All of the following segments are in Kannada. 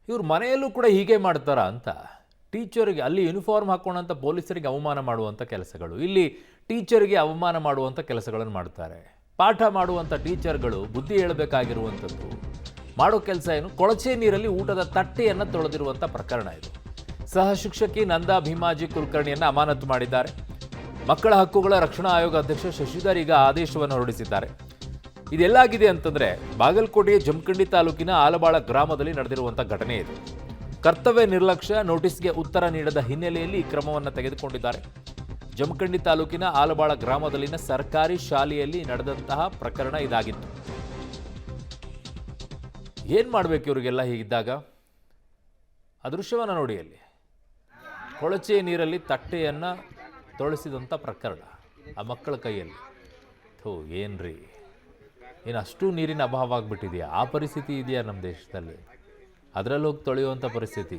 ಇವ್ರ ಮನೆಯಲ್ಲೂ ಕೂಡ ಹೀಗೆ ಮಾಡ್ತಾರಾ ಅಂತ. ಟೀಚರ್ಗೆ ಅಲ್ಲಿ ಯೂನಿಫಾರ್ಮ್ ಹಾಕ್ಕೊಂಡಂಥ ಪೊಲೀಸರಿಗೆ ಅವಮಾನ ಮಾಡುವಂಥ ಕೆಲಸಗಳು, ಇಲ್ಲಿ ಟೀಚರ್ಗೆ ಅವಮಾನ ಮಾಡುವಂಥ ಕೆಲಸಗಳನ್ನು ಮಾಡ್ತಾರೆ. ಪಾಠ ಮಾಡುವಂಥ ಟೀಚರ್ಗಳು ಬುದ್ಧಿ ಹೇಳಬೇಕಾಗಿರುವಂಥದ್ದು ಮಾಡೋ ಕೆಲಸ ಏನು? ಕೊಳಚೆ ನೀರಲ್ಲಿ ಊಟದ ತಟ್ಟೆಯನ್ನು ತೊಳೆದಿರುವಂಥ ಪ್ರಕರಣ ಇದು. ಸಹ ಶಿಕ್ಷಕಿ ನಂದಾ ಭೀಮಾಜಿ ಕುಲಕರ್ಣಿಯನ್ನು ಅಮಾನತು ಮಾಡಿದ್ದಾರೆ. ಮಕ್ಕಳ ಹಕ್ಕುಗಳ ರಕ್ಷಣಾ ಆಯೋಗ ಅಧ್ಯಕ್ಷ ಶಶಿಧರ್ ಈಗ ಆದೇಶವನ್ನು ಹೊರಡಿಸಿದ್ದಾರೆ. ಇದೆಲ್ಲಾಗಿದೆ ಅಂತಂದ್ರೆ ಬಾಗಲಕೋಟೆಯ ಜಮಖಂಡಿ ತಾಲೂಕಿನ ಆಲಬಾಳ ಗ್ರಾಮದಲ್ಲಿ ನಡೆದಿರುವಂಥ ಘಟನೆ ಇದು. ಕರ್ತವ್ಯ ನಿರ್ಲಕ್ಷ್ಯ, ನೋಟಿಸ್ಗೆ ಉತ್ತರ ನೀಡದ ಹಿನ್ನೆಲೆಯಲ್ಲಿ ಈ ಕ್ರಮವನ್ನು ತೆಗೆದುಕೊಂಡಿದ್ದಾರೆ. ಜಮಖಂಡಿ ತಾಲೂಕಿನ ಆಲಬಾಳ ಗ್ರಾಮದಲ್ಲಿನ ಸರ್ಕಾರಿ ಶಾಲೆಯಲ್ಲಿ ನಡೆದಂತಹ ಪ್ರಕರಣ ಇದಾಗಿತ್ತು. ಏನ್ ಮಾಡ್ಬೇಕು ಇವರಿಗೆಲ್ಲ ಹೀಗಿದ್ದಾಗ? ಆ ದೃಶ್ಯವನ್ನು ನೋಡಿ. ಅಲ್ಲಿ ಕೊಳಚೆ ನೀರಲ್ಲಿ ತಟ್ಟೆಯನ್ನ ತೊಳೆಸಿದಂಥ ಪ್ರಕರಣ ಆ ಮಕ್ಕಳ ಕೈಯಲ್ಲಿ. ಏನ್ರಿ, ಏನು ಅಷ್ಟು ನೀರಿನ ಅಭಾವ ಆಗಿಬಿಟ್ಟಿದೆಯಾ? ಆ ಪರಿಸ್ಥಿತಿ ಇದೆಯಾ ನಮ್ಮ ದೇಶದಲ್ಲಿ? ಅದರಲ್ಲಿ ಹೋಗಿ ತೊಳೆಯುವಂಥ ಪರಿಸ್ಥಿತಿ.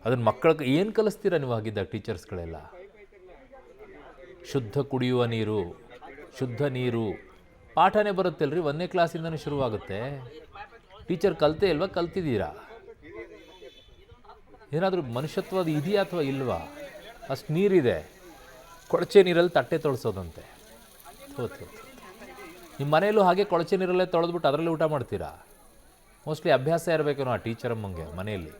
ಅದನ್ನು ಮಕ್ಕಳಿಗೆ ಏನು ಕಲಿಸ್ತೀರಾ ನೀವು ಆಗಿದ್ದಾಗ ಟೀಚರ್ಸ್ಗಳೆಲ್ಲ? ಶುದ್ಧ ಕುಡಿಯುವ ನೀರು, ಶುದ್ಧ ನೀರು ಪಾಠನೇ ಬರುತ್ತಲ್ರಿ, 1ನೇ ಕ್ಲಾಸಿಂದನೇ ಶುರುವಾಗುತ್ತೆ. ಟೀಚರ್ ಕಲ್ತೇ ಇಲ್ವಾ? ಕಲ್ತಿದ್ದೀರಾ? ಏನಾದರೂ ಮನುಷ್ಯತ್ವದ ಇದೆಯಾ ಅಥವಾ ಇಲ್ವಾ? ಅಷ್ಟು ನೀರಿದೆ, ಕೊಳಚೆ ನೀರಲ್ಲಿ ತಟ್ಟೆ ತೊಳೆಸೋದಂತೆ. ನಿಮ್ಮ ಮನೆಯಲ್ಲೂ ಹಾಗೆ ಕೊಳಚೆ ನೀರಲ್ಲೇ ತೊಳೆದ್ಬಿಟ್ಟು ಅದರಲ್ಲೇ ಊಟ ಮಾಡ್ತೀರಾ? ಮೋಸ್ಟ್ಲಿ ಅಭ್ಯಾಸ ಇರಬೇಕೇನೋ ಆ ಟೀಚರ್ ಅಮ್ಮಂಗೆ ಮನೆಯಲ್ಲಿ.